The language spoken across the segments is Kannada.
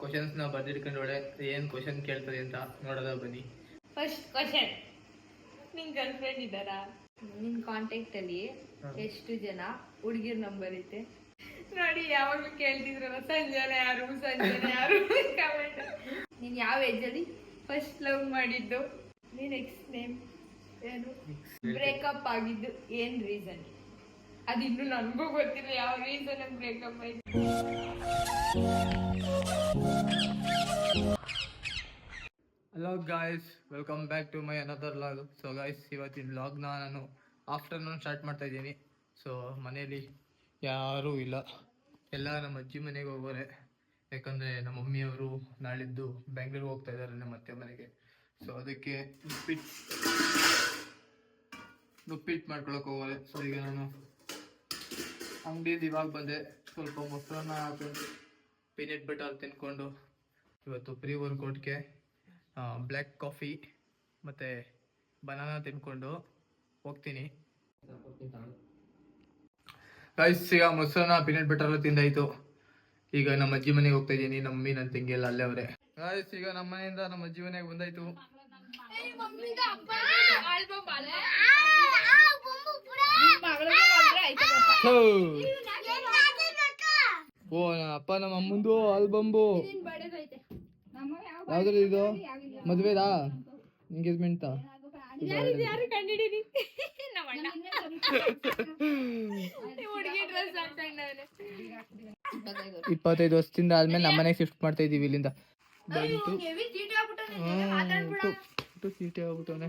ಕ್ವಶನ್ಸ್ನ ಬರ್ದಿಟ್ಕೊಂಡೊಳೆ ಏನು ಕ್ವಶನ್ ಕೇಳ್ತದೆ ಅಂತ ನೋಡೋದ ಬನ್ನಿ. ಫಸ್ಟ್ ಕ್ವಶನ್, ನಿನ್ ಗರ್ಲ್ ಫ್ರೆಂಡ್ ಇದ್ದಾರಾ? ನಿನ್ ಕಾಂಟ್ಯಾಕ್ಟ್ ಅಲ್ಲಿ ಎಷ್ಟು ಜನ ಹುಡುಗಿರ್ ನಂಬರ್ ಐತೆ ನೋಡಿ. ಯಾವಾಗ್ಲೂ ಕೇಳ್ತಿದ್ರಲ್ಲ ಸಂಜನಾ ಯಾರು ಕಮೆಂಟ್. ನೀನ್ ಯಾವ ಏಜ್ ಅಲ್ಲಿ ಫಸ್ಟ್ ಲವ್ ಮಾಡಿದ್ದು? ನೀನ್ ಎಕ್ಸ್ ನೇಮ್ ಏನು? ಬ್ರೇಕಪ್ ಆಗಿದ್ದು ಏನ್ ರೀಸನ್? ಅದಿನ್ನು ನನ್ಗೂ ಗೊತ್ತಿಲ್ಲ ಯಾವ ರೀಸನ್ ಬ್ರೇಕಪ್ ಆಯ್ತು. Hello guys, welcome back to my another vlog. So guys, ಇವತ್ತಿನ ವ್ಲಾಗ್ನ ನಾನು ಆಫ್ಟರ್ನೂನ್ ಸ್ಟಾರ್ಟ್ ಮಾಡ್ತಾ ಇದ್ದೀನಿ. ಸೊ ಮನೇಲಿ ಯಾರೂ ಇಲ್ಲ, ಎಲ್ಲ ನಮ್ಮ ಅಜ್ಜಿ ಮನೆಗೆ ಹೋಗೋರೆ. ಯಾಕಂದರೆ ನಮ್ಮ ಮಮ್ಮಿಯವರು ನಾಳಿದ್ದು ಬೆಂಗಳೂರಿಗೆ ಹೋಗ್ತಾ ಇದ್ದಾರೆ ನಮ್ಮ ಅತ್ತೆ ಮನೆಗೆ. ಸೊ ಅದಕ್ಕೆ ನುಪ್ಪಿಟ್ಟು ಮಾಡ್ಕೊಳಕ್ಕೆ ಹೋಗೋರೆ. ಸೊ ಈಗ ನಾನು ಅಂಗಡಿಯಿಂದ ಇವಾಗ ಬಂದೆ. ಸ್ವಲ್ಪ ಮೊಸರನ್ನ ಹಾಕೊಂಡು ಪೀನಟ್ ಬಟರ್ ತಿನ್ಕೊಂಡು ಇವತ್ತು ಪ್ರೀ ವರ್ಕೌಟ್ಗೆ ಬ್ಲ್ಯಾಕ್ ಕಾಫಿ ಮತ್ತು ಬನಾನಾ ತಿನ್ಕೊಂಡು ಹೋಗ್ತೀನಿ. ಗೈಸ್, ಈಗ ಮೊಸರನ್ನ ಪೀನಟ್ ಬಟರ್ ಎಲ್ಲ ತಿಂದಾಯಿತು. ಈಗ ನಮ್ಮ ಅಜ್ಜಿ ಮನೆಗೆ ಹೋಗ್ತಾ ಇದ್ದೀನಿ. ನಮ್ಮ ಮಮ್ಮಿ ನನ್ನ ತಂಗಿ ಎಲ್ಲ ಅಲ್ಲೇ ಅವರೇ. ಗೈಸ್, ಈಗ ನಮ್ಮ ಮನೆಯಿಂದ ನಮ್ಮ ಅಜ್ಜಿ ಮನೆಗೆ ಬಂದಾಯಿತು. ಓ ಅಪ್ಪ ನಮ್ಮ ಅಮ್ಮಂದು ಆಲ್ಬಂಬು ಯಾವ್ದ್ರಲ್ಲಿ ಇದು? ಮದ್ವೆದಾ? ಎಂಗೇಜ್ಮೆಂಟ್? 25 ವರ್ಷದಿಂದ ಆದ್ಮೇಲೆ ನಮ್ಮ ಮನೆಗೆ ಶಿಫ್ಟ್ ಮಾಡ್ತಾ ಇದೀವಿ. ಇಲ್ಲಿಂದ ಚೀಟಿ ಆಗ್ಬಿಟ್ಟವನೆ.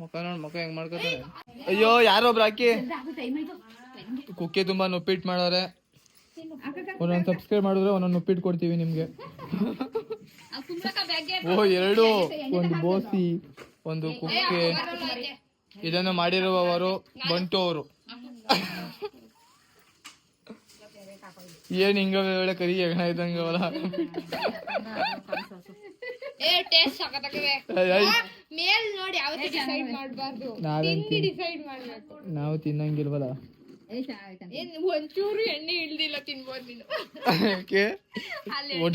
ಮುಖ ನೋಡ್, ಮುಖ ಹೆಂಗ್ ಮಾಡ್ಕೊತಾನೆ. ಅಯ್ಯೋ, ಯಾರೊಬ್ರು ಹಾಕಿ ಕುಕ್ಕೆ ತುಂಬಾ ನುಪ್ಪಿಟ್ಟು ಮಾಡೋರೆ. ಒಂದೊಂದು ಸಬ್ಸ್ಕ್ರೈಬ್ ಮಾಡಿದ್ರೆ ಒಂದೊಂದು ನುಪ್ಪಿಟ್ಟು ಕೊಡ್ತೀವಿ ನಿಮ್ಗೆ. ಓ, ಎರಡು, ಒಂದು ಬೋಸಿ, ಒಂದು ಕುಕ್ಕೆ. ಇದನ್ನು ಮಾಡಿರುವವರು ಬಂಟು ಅವರು. ಏನ್ ಹಿಂಗ ಒಳ್ಳೆ ಕರಿ ಹೆಗಣ ಇದ್ದಂಗ ಅವಲ್ಲ. ನಾವು ತಿನ್ನಂಗಿಲ್ವಲ್ಲ. ಒಂಚೂರು ಎಣ್ಣೆ ಇಳ್ದಿಲ್ಲ, ತಿನ್ಬೋದು ನೀನು.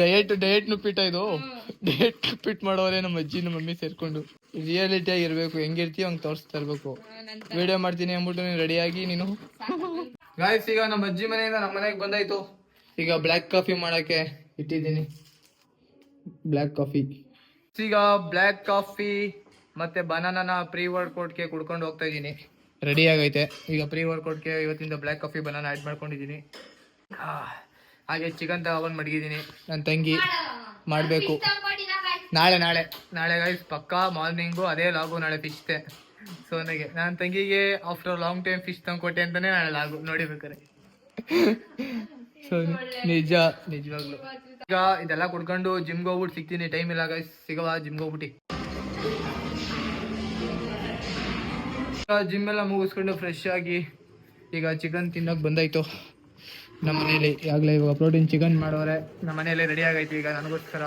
ಡಯಟ್ ನುಪ್ಪಿಟ್ಟ ಇದು. ಡಯಟ್ ನುಪ್ಪಿಟ್ಟು ಮಾಡೋರೆ ನಮ್ಮ ಅಜ್ಜಿ ನಮ್ಮ ಮಮ್ಮಿ ಸೇರ್ಕೊಂಡು. ರಿಯಾಲಿಟಿ ಆಗಿರ್ಬೇಕು, ಹೆಂಗಿರ್ತೀವಿ ಹಂಗೆ ತೋರಿಸ್ತಾ ಇರ್ಬೇಕು. ವಿಡಿಯೋ ಮಾಡ್ತೀನಿ ಅಂದ್ಬಿಟ್ಟು ನೀನು ರೆಡಿಯಾಗಿ ನೀನು. ಗಾಯ್ಸ್, ಈಗ ನಮ್ಮ ಅಜ್ಜಿ ಮನೆಯಿಂದ ನಮ್ಮ ಮನೆಗೆ ಬಂದಾಯ್ತು. ಈಗ ಬ್ಲ್ಯಾಕ್ ಕಾಫಿ ಮಾಡಕ್ಕೆ ಇಟ್ಟಿದ್ದೀನಿ. ಬ್ಲ್ಯಾಕ್ ಕಾಫಿ, ಈಗ ಬ್ಲ್ಯಾಕ್ ಕಾಫಿ ಮತ್ತೆ ಬನಾನಾನ ಪ್ರೀ ವರ್ಕೌಟ್ಗೆ ಕುಡ್ಕೊಂಡು ಹೋಗ್ತಾ ಇದ್ದೀನಿ. ರೆಡಿ ಆಗೈತೆ. ಈಗ ಪ್ರೀ ವರ್ಕೌಟ್ಗೆ ಇವತ್ತಿಂದ ಬ್ಲ್ಯಾಕ್ ಕಾಫಿ ಬನಾನಾ ಆ್ಯಡ್ ಮಾಡ್ಕೊಂಡಿದ್ದೀನಿ. ಹಾಗೆ ಚಿಕನ್ ತಗೊಂಡು ಮಡಗಿದ್ದೀನಿ. ನನ್ನ ತಂಗಿ ಮಾಡಬೇಕು ನಾಳೆ ಗೈಸ್ ಪಕ್ಕಾ ಮಾರ್ನಿಂಗು ಅದೇ ಲಾಗು. ನಾಳೆ ಫಿಶ್ತೆ. ಸೊ ನನಗೆ ನನ್ನ ತಂಗಿಗೆ ಆಫ್ಟರ್ ಲಾಂಗ್ ಟೈಮ್ ಫಿಶ್ ತಂದ್ಕೊಟ್ಟೆ ಅಂತಲೇ ನಾಳೆ ಲಾಗು ನೋಡಿಬೇಕಾರೆ. ಸೊ ನಿಜವಾಗ್ಲು ಈಗ ಇದೆಲ್ಲ ಕುಡ್ಕೊಂಡು ಜಿಮ್ಗೆ ಹೋಗ್ಬಿಟ್ಟು ಸಿಗ್ತೀನಿ. ಟೈಮ್ ಇಲ್ಲ ಗೈಸ್, ಸಿಗವಾ ಜಿಮ್ಗೆ ಹೋಗ್ಬಿಟ್ಟು. ಜಿಮ್ ಎಲ್ಲ ಮುಗಿಸ್ಕೊಂಡು ಫ್ರೆಶ್ ಆಗಿ ಈಗ ಚಿಕನ್ ತಿನ್ನೋಕೆ ಬಂದಾಯ್ತು ನಮ್ಮ ಮನೇಲಿ. ಆಗಲೇ ಇವಾಗ ಪ್ರೋಟೀನ್ ಚಿಕನ್ ಮಾಡೋರೆ ನಮ್ಮ ಮನೇಲಿ ರೆಡಿ ಆಗೈತಿ ಈಗ ನನಗೋಸ್ಕರ.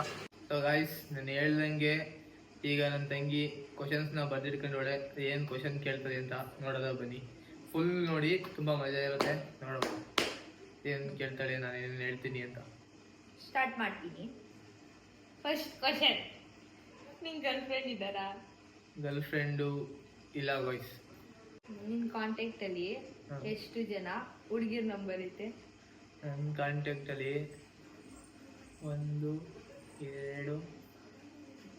ಸೊ ಗೈಸ್, ನಾನು ಹೇಳ್ದಂಗೆ ಈಗ ನನ್ನ ತಂಗಿ ಕ್ವಶನ್ಸ್ನ ಬರ್ದಿಟ್ಕೊಂಡೊಳೆ ಏನು ಕ್ವಶನ್ ಕೇಳ್ತದೆ ಅಂತ ನೋಡೋದ ಬನ್ನಿ. ಫುಲ್ ನೋಡಿ, ತುಂಬ ಮಜಾ ಇರುತ್ತೆ. ನೋಡೋ ಏನು ಕೇಳ್ತಾಳೆ, ನಾನು ಏನೇನು ಹೇಳ್ತೀನಿ ಅಂತ ಸ್ಟಾರ್ಟ್ ಮಾಡ್ತೀನಿ. ಫಸ್ಟ್ ಕ್ವಶನ್, ನಿನ್ ಗರ್ಲ್ ಫ್ರೆಂಡ್ ಇದ್ದಾರಾ? ಗರ್ಲ್ ಫ್ರೆಂಡು ಇಲ್ಲ ಗೈಸ್. ನಿನ್ ಕಾಂಟ್ಯಾಕ್ಟ್ ಅಲ್ಲಿ ಎಷ್ಟು ಜನ ಹುಡುಗಿರ್ ನಂಬರ್ ಐತೆ? ನನ್ನ ಕಾಂಟ್ಯಾಕ್ಟಲ್ಲಿ 1 2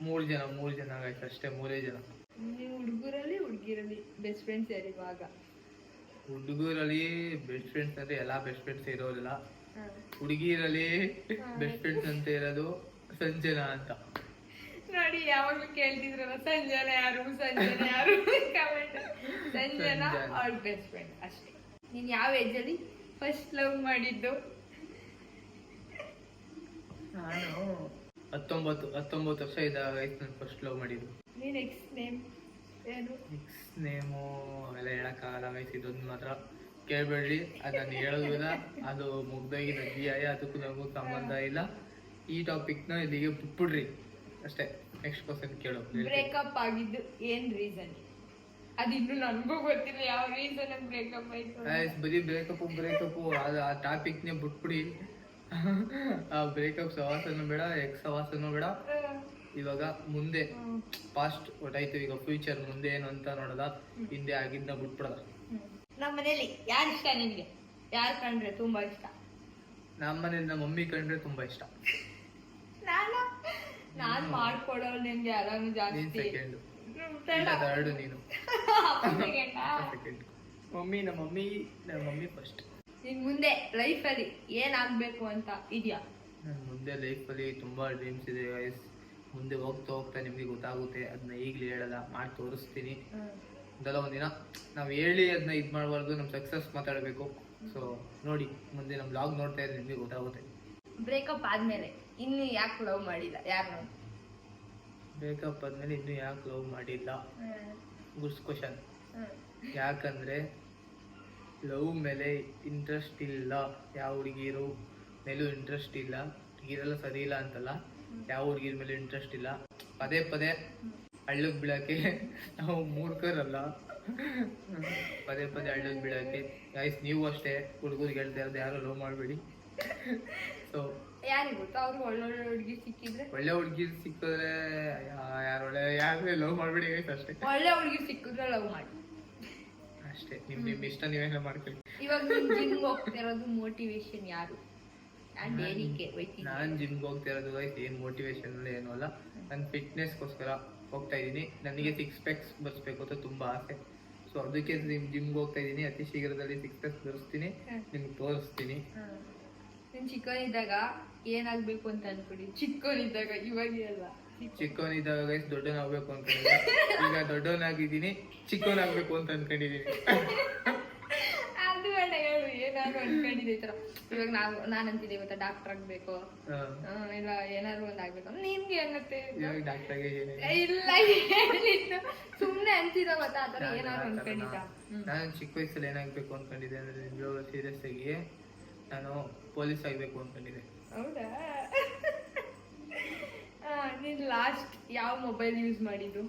3 ಜನ ಗೈಸ್, ಅಷ್ಟೇ. 3 ಜನ. ನೀವು ಹುಡುಗಿರಲ್ಲಿ ಬೆಸ್ಟ್ ಫ್ರೆಂಡ್ಸ್ ಯಾರು ಇವಾಗ? ಹುಡುಗರಲ್ಲಿ ಬೆಸ್ಟ್ ಫ್ರೆಂಡ್ಸ್ ಅಂದರೆ ಎಲ್ಲ ಬೆಸ್ಟ್ ಫ್ರೆಂಡ್ಸ್ ಇರೋದಿಲ್ಲ. ಹುಡುಗಿರಲ್ಲಿ ಬೆಸ್ಟ್ ಫ್ರೆಂಡ್ಸ್ ಅಂತ ಇರೋದು ಸಂಜನಾ ಅಂತ. ನೋಡಿ, ಯಾವಾಗ್ಲೂ ಕೇಳ್ತಿದ್ರಲ್ಲ ಸಂಜನಾ ಯಾರು ಕಮೆಂಟ್. ಸಂಜನಾ ಅವ್ರ ಬೆಸ್ಟ್ ಫ್ರೆಂಡ್ ಅಷ್ಟೇ. ನೀನ್ ಯಾವ ಏಜ್ ಅಲ್ಲಿ ಫಸ್ಟ್ ಲವ್ ಮಾಡಿದ್ದು? ನಾನು 19 ವರ್ಷ ಇದ್ದಾಗ ನಾನು ಫಸ್ಟ್ ಲವ್ ಮಾಡಿದ್ದು. ನೀನ್ ಎಕ್ಸ್ ನೇಮ್ ಏನು? ಎಕ್ಸ್ ನೇಮು ಅವೆಲ್ಲ ಹೇಳಕ್ಕಾಗಲ್ಲ ಗೈಸ್. ಇದೊಂದು ಮಾತ್ರ ಕೇಳಬೇಡ್ರಿ, ಅದು ನಾನು ಹೇಳೋದಿಲ್ಲ. ಅದು ಮುಗ್ದೋಗಿನ ಅಧ್ಯಾಯ, ಅದಕ್ಕೂ ನಮಗೂ ಸಂಬಂಧ ಇಲ್ಲ. ಈ ಟಾಪಿಕ್ನ ಇಲ್ಲಿಗೆ ಬಿಟ್ಬಿಡ್ರಿ ಅಷ್ಟೇ. ನೆಕ್ಸ್ಟ್ ಕ್ವಶನ್ ಕೇಳು. ಬ್ರೇಕಪ್ ಆಗಿದ್ದು ಏನ್ ರೀಸನ್? ಅದಿನ್ನು ನನ್ಗೂ ಗೊತ್ತಿಲ್ಲ ಯಾವ ರೀಸನ್ ಬ್ರೇಕಪ್ ಆಯ್ತು. ಬರೀ ಬ್ರೇಕಪ್ ಅದು ಆ ಟಾಪಿಕ್ನೇ ಬಿಟ್ಬಿಡಿ. ಆ ಬ್ರೇಕಪ್ ಸವಾಸನೂ ಬೇಡ, ಎಕ್ಸ್ ಸವಾಸನೂ ಬೇಡ. ಇವಾಗ ಮುಂದೆ ಪಾಸ್ಟ್ ಒಟ್ಟಾಯ್ತು, ಈಗ ಫ್ಯೂಚರ್ ಮುಂದೆ ಏನು ಅಂತ ನೋಡೋದ, ಹಿಂದೆ ಆಗಿದ್ನ ಬಿಟ್ಬಿಡದ. ನಮ್ಮ ಮನೇಲಿ ಯಾರು ಇಷ್ಟ ನಿನ್ಗೆ? ಯಾರು ಕಂಡ್ರೆ ತುಂಬಾ ಇಷ್ಟ? ನಮ್ಮ ಮನೇಲಿ ನಮ್ಮ ಮಮ್ಮಿ ಕಂಡ್ರೆ ತುಂಬಾ ಇಷ್ಟ. ನಾನು ಮಾಡ್ಕೊಡೋರು ನಿನ್ಗೆ ಆರಾಮ ನೀನ್ ಜಾಸ್ತಿ. ಸೆಕೆಂಡ್, ಥರ್ಡ್ ನೀನು. ಮಮ್ಮಿ ನಮ್ಮ ಮಮ್ಮಿ ಫಸ್ಟ್. ನಿನ್ ಮುಂದೆ ಲೈಫ್ ಅಲ್ಲಿ ಏನಾಗ್ಬೇಕು ಅಂತ ಇದೆಯಾ? ನನ್ನ ಮುಂದೆ ಲೈಫಲ್ಲಿ ತುಂಬಾ ಡ್ರೀಮ್ಸ್ ಇದೆ ಗೈಸ್. ಮುಂದೆ ಹೋಗ್ತಾ ಹೋಗ್ತಾ ನಿಮ್ಗೆ ಗೊತ್ತಾಗುತ್ತೆ. ಅದನ್ನ ಈಗಲೇ ಹೇಳಲ್ಲ, ಮಾಡಿ ತೋರಿಸ್ತೀನಿ. ಒಂದಲ್ಲ ಒಂದಿನ ನಾವು ಹೇಳಿ ಅದನ್ನ ಇದು ಮಾಡಬಾರ್ದು, ನಮ್ಮ ಸಕ್ಸಸ್ ಮಾತಾಡಬೇಕು. ಸೊ ನೋಡಿ, ಮುಂದೆ ನಮ್ಮ ಬ್ಲಾಗ್ ನೋಡ್ತಾ ಇದ್ರೆ ನಿಮ್ಗೆ ಗೊತ್ತಾಗುತ್ತೆ. ಬ್ರೇಕಪ್ ಆದ್ಮೇಲೆ ಇನ್ನು ಯಾಕೆ ಲವ್ ಮಾಡಿಲ್ಲ? ಯಾರು? ಬ್ರೇಕಪ್ ಆದ್ಮೇಲೆ ಇನ್ನು ಯಾಕೆ ಲವ್ ಮಾಡಿಲ್ಲ? Good question. ಯಾಕಂದ್ರೆ ಲವ್ ಮೇಲೆ ಇಂಟ್ರೆಸ್ಟ್ ಇಲ್ಲ, ಯಾವ ಹುಡುಗಿರು ಮೇಲೂ ಇಂಟ್ರೆಸ್ಟ್ ಇಲ್ಲ. ಹುಡುಗಿರೆಲ್ಲ ಸರಿ ಇಲ್ಲ ಅಂತಲ್ಲ, ಯಾವ ಹುಡುಗಿರ ಮೇಲೆ ಇಂಟ್ರೆಸ್ಟ್ ಇಲ್ಲ. ಪದೇ ಪದೇ ಹಳ್ಳಕ್ಕೆ ಬೀಳಕ್ಕೆ ನಾವು ಮೂರ್ಖರಲ್ಲ. ಪದೇ ಪದೇ ಹಳ್ಳಕ್ಕೆ ಬೀಳಕ್ಕೆ ಗೈಸ್, ನೀವು ಅಷ್ಟೇ ಹುಡುಗರಿಗೆ ಹೇಳ್ತಾ ಇರೋದು, ಯಾರು ಲವ್ ಮಾಡಬೇಡಿ. ಸೊ ಯಾರಿಗೆ ಗೊತ್ತಾ, ಅವ್ರಿಗೆ ಒಳ್ಳೊಳ್ಳೆ ಹುಡುಗಿ ಸಿಕ್ಕಿದ್ರೆ, ಒಳ್ಳೆ ಹುಡುಗಿರ್ ಸಿಕ್ಕಿದ್ರೆ ಯಾರು ಲವ್ ಮಾಡಬೇಡಿ ಗೈಸ್, ಅಷ್ಟೇ. ಒಳ್ಳೆ ಹುಡುಗಿ ಸಿಕ್ಕಿದ್ರೆ ಲವ್ ಮಾಡಿ ಅಷ್ಟೇ. ನಿಮ್ ಇಷ್ಟ ನೀವೇನ ಮಾಡ್ಕೊಳ್ಳಿ. ಇವಾಗ ನೀನ್ ಜಿಮ್ಗೆ ಹೋಗ್ತಿರೋದು ಮೋಟಿವೇಶನ್ ಯಾರು? ನಾನ್ ಜಿಮ್ಗೆ ಹೋಗ್ತಿರೋದು ಗೈಸ್ ಏನ್ ಮೋಟಿವೇಶನ್ ಏನೂ ಅಲ್ಲ, ನನ್ನ ಫಿಟ್ನೆಸ್ಗೋಸ್ಕರ ಹೋಗ್ತಾ ಇದ್ದೀನಿ. ನನಗೆ 6 ಪ್ಯಾಕ್ಸ್ ಬರ್ಸ್ಬೇಕು ಅಂತ ತುಂಬಾ ಆಸೆ. ಸೊ ಅದಕ್ಕೆ ಜಿಮ್ಗೆ ಹೋಗ್ತಾ ಇದ್ದೀನಿ. ಅತಿ ಶೀಘ್ರದಲ್ಲಿ 6 ಪ್ಯಾಕ್ಸ್ ಬರ್ಸ್ತೀನಿ, ನಿಮ್ಗೆ ತೋರಿಸ್ತೀನಿ. ನೀನ್ ಚಿಕ್ಕವನಿದ್ದಾಗ ಏನಾಗ್ಬೇಕು ಅಂತ ಅನ್ಕೊಡಿ? ಚಿಕ್ಕವನಿದ್ದಾಗ, ಇವಾಗ ಅಲ್ಲ. ಚಿಕ್ಕವನಿದ್ದಾಗ ಗೈಸ್ ದೊಡ್ಡವನಾಗ್ಬೇಕು ಅನ್ಕೊಂಡಿದ್ದೆ. ಈಗ ದೊಡ್ಡವನಾಗಿದ್ದೀನಿ, ಚಿಕ್ಕವನಾಗ್ಬೇಕು ಅಂತ ಅನ್ಕೊಂಡಿದೀನಿ. ಅದು ಬೇಡ, ಹೇಳು ಏನಾದ್ರು ಅನ್ಕೊಂಡಿದ್ದೆ ಈ ತರ. ಇವಾಗ ನಾನ್ ಅಂತಿದ್ದೆ ಇವತ್ತ ಡಾಕ್ಟರ್ ಆಗ್ಬೇಕು, ಇಲ್ಲ ಏನಾದ್ರು ಒಂದ್ ಆಗ್ಬೇಕು. ನಿಮ್ಗೆ ಅನ್ನತ್ತೆ ಡಾಕ್ಟರ್ ಇಲ್ಲ, ಹೇಳಿದ್ದು ಸುಮ್ನೆ ಅಂತಿದ ಗೊತ್ತಾ, ಆತರ ಏನಾದ್ರು ಅನ್ಕೊಂಡಿದ್ದ? ನಾನು ಚಿಕ್ಕ ವಯಸ್ಸಲ್ಲಿ ಏನಾಗ್ಬೇಕು ಅನ್ಕೊಂಡಿದ್ದೆ ಅಂದ್ರೆ, ಸೀರಿಯಸ್ ಆಗಿ ನಾನು ಪೊಲೀಸ್ ಆಗ್ಬೇಕು ಅನ್ಕೊಂಡಿದ್ದೆ. ಹೌದಾ? ನೀನ್ ಲಾಸ್ಟ್ ಯಾವ ಮೊಬೈಲ್ ಯೂಸ್ ಮಾಡಿದ್ದು?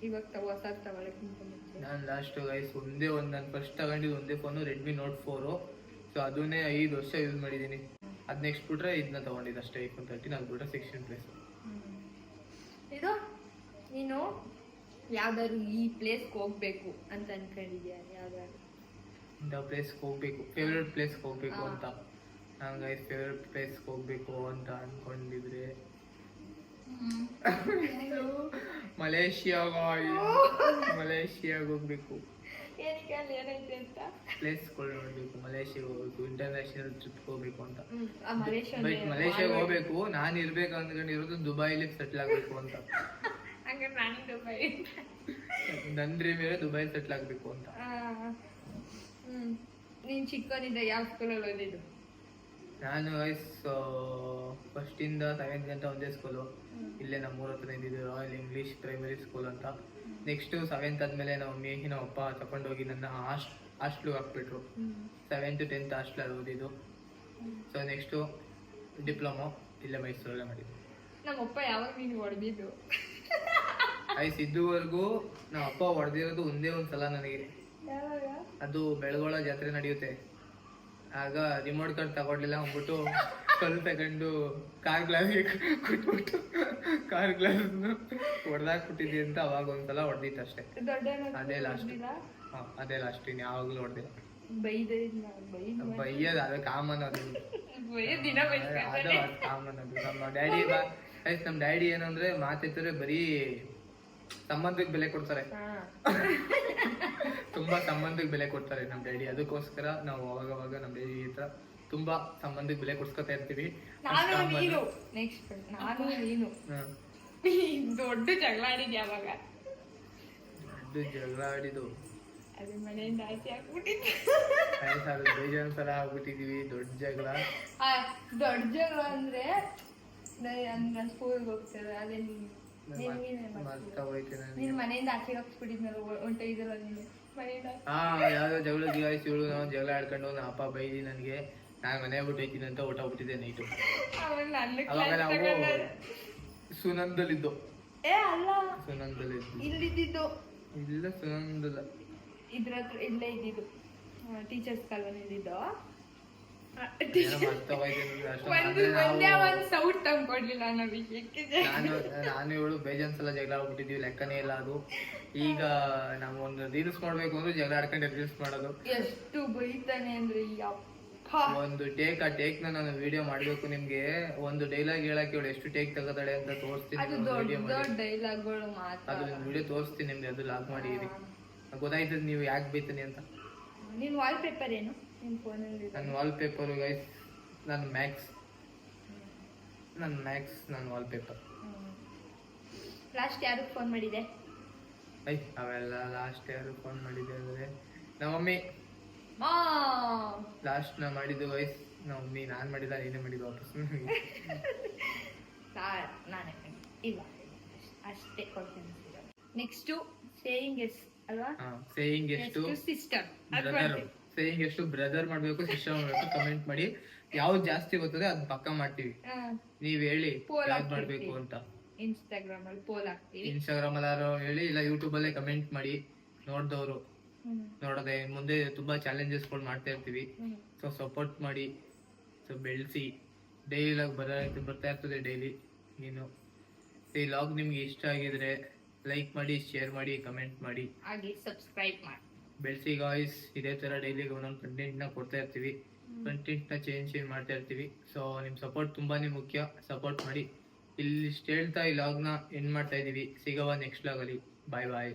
ಇವಾಗ ಹೊಸ ತಗೊಳಕ್ಕಿಂತ ಮುಂಚೆ ನಾನು ಲಾಸ್ಟ್ ಗೈಸ್ ನಾನು ಫಸ್ಟ್ ತಗೊಂಡಿದ್ದು ಒಂದೇ ಫೋನು, ರೆಡ್ಮಿ ನೋಟ್ 4. ಸೊ ಅದನ್ನೇ 5 ವರ್ಷ ಯೂಸ್ ಮಾಡಿದ್ದೀನಿ. ಅದ್ ನೆಕ್ಸ್ಟ್ ಬಿಟ್ರೆ ಇದನ್ನ ತಗೊಂಡಿದ್ದು ಅಷ್ಟೇ, iPhone 13. ಅದು ಬಿಟ್ರೆ 16 ಪ್ಲಸ್. ಇದು ನೀನು ಯಾವ್ದಾದ್ರು ಈ ಪ್ಲೇಸ್ಗೆ ಹೋಗ್ಬೇಕು ಅಂತ ಅನ್ಕೊಂಡಿದ್ಯಾ? ಯಾವ್ದಾದ್ರು ಇಂಥ ಪ್ಲೇಸ್ಗೆ ಹೋಗ್ಬೇಕು, ಫೇವ್ರೆಟ್ ಪ್ಲೇಸ್ಗೆ ಹೋಗ್ಬೇಕು ಅಂತ. ನಾನು ಗೈಸ್ ಫೇವ್ರೆಟ್ ಪ್ಲೇಸ್ಗೆ ಹೋಗ್ಬೇಕು ಅಂತ ಅನ್ಕೊಂಡಿದ್ರೆ ಮಲೇಷಿಯಾಗ ಹೋಗ್ಬೇಕು. ಏನಕ್ಕೆ? ಅಲ್ಲಿ ಏನೈತೆ ಅಂತ ಪ್ಲೇಸ್ಗಳು ನೋಡ್ಬೇಕು. ಮಲೇಷಿಯಾಗ ಹೋಗ್ಬೇಕು, ಇಂಟರ್ನ್ಯಾಷನಲ್ ಟ್ರಿಪ್ ಹೋಗ್ಬೇಕು ಅಂತ. ಬಟ್ ಮಲೇಷಿಯಾಗ ಹೋಗ್ಬೇಕು. ನಾನು ಇರ್ಬೇಕು ಅಂದ್ಕೊಂಡಿರೋದು ದುಬೈಲಿ ಸೆಟ್ಲ್ ಆಗ್ಬೇಕು ಅಂತ. ಹಂಗ ನಾನು ದುಬೈ, ನನ್ ಡ್ರೀಮ್ ಇರೋ ದುಬೈ ಸೆಟ್ಲ್ ಆಗ್ಬೇಕು ಅಂತ. ನೀನ್ ಚಿಕ್ಕವನಿದ್ದ ಯಾವ ಸ್ಕೂಲಲ್ಲಿ ಓದಿದ್ದು? ನಾನು ವಯಸ್ ಫಸ್ಟಿಂದ 7th ಗಂಟ ಒಂದೇ ಸ್ಕೂಲು. ಇಲ್ಲೇ ನಮ್ಮೂರ ಹತ್ರ ಇದ್ದಿದ್ದು ರಾಯಲ್ ಇಂಗ್ಲಿಷ್ ಪ್ರೈಮರಿ ಸ್ಕೂಲ್ ಅಂತ. ನೆಕ್ಸ್ಟ್ 7th ಆದ್ಮೇಲೆ ನಮ್ಮ ಮಮ್ಮಿ ನಮ್ಮ ಅಪ್ಪ ತಗೊಂಡೋಗಿ ನನ್ನ ಹಾಸ್ಟ್ಲಿಗೆ ಹಾಕ್ಬಿಟ್ರು. 7th to 10th ಹಾಸ್ಟ್ಲಲ್ಲಿ ಓದಿದ್ದು. ಸೊ ನೆಕ್ಸ್ಟು ಡಿಪ್ಲೊಮೊ ಇಲ್ಲೇ ಮೈಸೂರಲ್ಲೇ ಮಾಡಿದ್ದು. ನಮ್ಮಪ್ಪ ಯಾವಾಗ ನೀನು ಹೊಡೆದಿದ್ದು? ಇದುವರೆಗೂ ನಮ್ಮ ಅಪ್ಪ ಹೊಡೆದಿರೋದು ಒಂದೇ ಒಂದ್ಸಲ ನನಗೆ. ಅದು ಬೆಳಗೊಳ ಜಾತ್ರೆ ನಡೆಯುತ್ತೆ. ಆಗ ರಿಮೋಟ್ ಕಾರ್ಡ್ ತಗೊಳ್ಲಿಲ್ಲ ಅಂದ್ಬಿಟ್ಟು ಕಲ್ಲು ತಗೊಂಡು ಕಾರ್ ಗ್ಲಾಸ್ಗೆ ಕೊಟ್ಬಿಟ್ಟು ಕಾರ್ ಗ್ಲಾಸ್ ಹೊಡೆದಾಕ್ಬಿಟ್ಟಿದ್ದೆ ಅಂತ ಅವಾಗ ಒಂದ್ಸಲ ಹೊಡೆದಿತ್ತು ಅಷ್ಟೇ. ಅದೇ ಲಾಸ್ಟ್. ಅದೇ ಲಾಸ್ಟ್. ಇನ್ ಯಾವಾಗ್ಲೂ ಹೊಡೆದಿಲ್ಲ. ಬೈಯದ ಅದು ಕಾಮನ್. ಅದು ಕಾಮನ್. ಅದು ನಮ್ಮ ಡ್ಯಾಡಿ ಏನಂದ್ರೆ ಮಾತೆತ್ತರೆ ಬರೀ ಸಂಬಂಧಕ್ಕೆ ಬೆಲೆ ಕೊಡ್ತಾರೆ. ತುಂಬಾ ಸಂಬಂಧಕ್ಕೆ ಬೆಲೆ ಕೊಡ್ತಾರೆ ನಮ್ಮ ಡ್ಯಾಡಿ. ಅದಕ್ಕೋಸ್ಕರ ನಾವು ಅವಾಗವಾಗ ನಮ್ಮ ಡ್ಯಾಡಿ ಹತ್ರ ತುಂಬಾ ಸಂಬಂಧಕ್ಕೆ ಬೆಲೆ ಕೊಡ್ಸ್ಕೊತಾ ಇರ್ತೀವಿ. ದೊಡ್ಡ ಜಗಳ ಆಡಿದ್ಯ? ಯಾವಾಗ ದೊಡ್ಡ ಜಗಳ ಆಡಿದ್ದು? ಅದೇ ಮನೆಯಿಂದ ಆಚೆ ಹಾಕ್ಬಿಟ್ಟಿದ್ವಿ. ಬೇಜಾನ್ ಸಲ ಆಗ್ಬಿಟ್ಟಿದೀವಿ. ದೊಡ್ಡ ಜಗಳ ಅಂದ್ರೆ ಸ್ಕೂಲ್ಗೆ ಹೋಗ್ತೇವೆ. ಅದೇ ನೀನ್ ಮನೆಯಿಂದ ಆಚೆ ಹಾಕ್ಸ್ಬಿಟ್ಟಿದ್ನಲ್ಲ ಹೊಂಟೋಗಿದ್ದಲ್ಲ ನೀನು ಮನೆಯಿಂದ. ಯಾವ್ದೋ ಜಗಳ ಗಿಗಾಯಿಸಿಗಳು. ನಾವು ಜಗಳ ಆಡ್ಕೊಂಡು ನಮ್ಮ ಅಪ್ಪ ಬೈದಿ ನನಗೆ. ನಾನು ಮನೆ ಬಿಟ್ಟು ಹೋಯ್ತೀನಿ ಅಂತ ಊಟ ಬಿಟ್ಟಿದ್ದೆ ನೈಟು. ಅವಾಗ ನಾವು ಸುನಂದಲ್ಲಿದ್ದು. ಇಲ್ಲಿದ್ದು ಇಲ್ಲ, ಸುನಂದಲ್ಲ, ಇದ್ರ ಹತ್ರ ಇಲ್ಲೇ ಇದ್ದಿದ್ದು. ಟೀಚರ್ಸ್ ಕಾಲೋನಿ ಇದ್ದಿದ್ದು. ಒಂದ್ ಸೌಟ್ ತಂದ್ಕೊಡ್ಲಿಲ್ಲ ಅನ್ನೋ ವಿಷಯಕ್ಕೆ ನಾನು ಇವಳು ಬೇಜಾನ್ಸಲ ಜಗಳ ಆಡ್ಬಿಟ್ಟಿದೀವಿ, ಲೆಕ್ಕನೇ ಇಲ್ಲ ಅದು. ಈಗ ನಾವು ಒಂದು ರೀಲ್ಸ್ ಮಾಡ್ಬೇಕು ಅಂದ್ರೆ ಜಗಳ ಆಡ್ಕೊಂಡು ರೀಲ್ಸ್ ಮಾಡೋದು. ಎಷ್ಟು ಬೈತಾನೆ ಅಂದ್ರೆ ಒಂದು ಟೇಕ್, ಆ ಟೇಕ್ ನಾನು ವಿಡಿಯೋ ಮಾಡ್ಬೇಕು ನಿಮ್ಗೆ. ಒಂದು ಡೈಲಾಗ್ ಹೇಳಕ್ಕೆ ಇವಳು ಎಷ್ಟು ಟೇಕ್ ತಗೋತಾಳೆ ಅಂತ ತೋರಿಸ್ತೀನಿ. ಡೈಲಾಗ್ಗಳು ಅದು ವಿಡಿಯೋ ತೋರಿಸ್ತೀನಿ ನಿಮ್ಗೆ, ಅದು ಲಾಗ್ ಮಾಡಿ ಗೊತ್ತಾಯ್ತದ ನೀವು ಯಾಕೆ ಬೈತೀನಿ ಅಂತ. ನಿನ್ ವಾಲ್ ಪೇಪರ್ ಏನು ನಿನ್ ಫೋನಲ್ಲಿ? ನನ್ನ ವಾಲ್ ಪೇಪರ್ ಗೈಸ್ ನನ್ನ ಮ್ಯಾಕ್ಸ್ ನನ್ನ ವಾಲ್ ಪೇಪರ್. ಲಾಸ್ಟ್ ಯಾರು ಫೋನ್ ಮಾಡಿದೆ? ಅವೆಲ್ಲ ಲಾಸ್ಟ್ ಯಾರು ಫೋನ್ ಮಾಡಿದೆ ಅಂದ್ರೆ ನಮ್ಮ ಮಮ್ಮಿ. ಲಾಸ್ಟ್ ನಾ ಮಾಡಿದ್ದು ಗೈಸ್ ನಮ್ಮ ಮಮ್ಮಿ. ನಾನ್ ಮಾಡಿಲ್ಲ, ನೀನೇ ಮಾಡಿದ್ದು ವಾಪಸ್. ನಾನೇ ಇಲ್ಲ ಅಷ್ಟೇ ಕೊಡ್ತೀನಿ. ನೆಕ್ಸ್ಟ್ ಸೇಯಿಂಗ್ ಎಸ್ ಅಲ್ವಾ? ಸೇಯಿಂಗ್ ಎಷ್ಟು ಸಿಸ್ಟರ್ ಸೇಯಿಂಗ್ ಎಷ್ಟು ಬ್ರದರ್ ಮಾಡ್ಬೇಕು, ಸಿಸ್ಟರ್ ಮಾಡ್ಬೇಕು, ಕಮೆಂಟ್ ಮಾಡಿ. ಯಾವ್ದು ಜಾಸ್ತಿ ಗೊತ್ತದೆ ಅದ್ ಪಕ್ಕ ಮಾಡ್ತೀವಿ. ನೀವ್ ಹೇಳಿ ಯಾವ್ದು ಮಾಡ್ಬೇಕು ಅಂತ. ಇನ್ಸ್ಟಾಗ್ರಾಮ್ ಅಲ್ಲಿ ಪೋಲ್ ಹಾಕ್ತೀವಿ. ಇನ್ಸ್ಟಾಗ್ರಾಮ್ ಅಲ್ಲಿ ಹೇಳಿ, ಇಲ್ಲ ಯೂಟ್ಯೂಬ್ ಅಲ್ಲೇ ಕಮೆಂಟ್ ಮಾಡಿ. ನೋಡ್ದವ್ರು ನೋಡದೆ ಮುಂದೆ ತುಂಬಾ ಚಾಲೆಂಜಸ್ ಗಳು ಮಾಡ್ತಾ ಇರ್ತೀವಿ. ಸೊ ಸಪೋರ್ಟ್ ಮಾಡಿ, ಸೊ ಬೆಳೆಸಿ. ಡೈಲಿ ಬರ್ತಾ ಇರ್ತದೆ ಡೈಲಿ. ನೀನು ಈ ಲಾಗ್ ನಿಮ್ಗೆ ಇಷ್ಟ ಆಗಿದ್ರೆ ಲೈಕ್ ಮಾಡಿ, ಶೇರ್ ಮಾಡಿ, ಕಮೆಂಟ್ ಮಾಡಿ, ಹಾಗೆ ಸಬ್ಸ್ಕ್ರೈಬ್ ಮಾಡಿ. ಬೆಳೆಸಿ ಗಾಯ್ಸ್. ಇದೇ ತರ ಡೈಲಿ ಒಂದೊಂದು ಕಂಟೆಂಟ್ ನ ಕೊಡ್ತಾ ಇರ್ತೀವಿ. ಕಂಟೆಂಟ್ ನ ಚೇಂಜ್ ಮಾಡ್ತಾ ಇರ್ತೀವಿ. ಸೊ ನಿಮ್ ಸಪೋರ್ಟ್ ತುಂಬಾನೇ ಮುಖ್ಯ. ಸಪೋರ್ಟ್ ಮಾಡಿ. ಇಲ್ಲಿ ಹೇಳ್ತಾ ಈ ಲಾಗ್ ನ ಎಂಡ್ ಮಾಡ್ತಾ ಇದೀವಿ. ಸಿಗವ ನೆಕ್ಸ್ಟ್ ಲಾಗ್ ಅಲ್ಲಿ. ಬಾಯ್ ಬಾಯ್.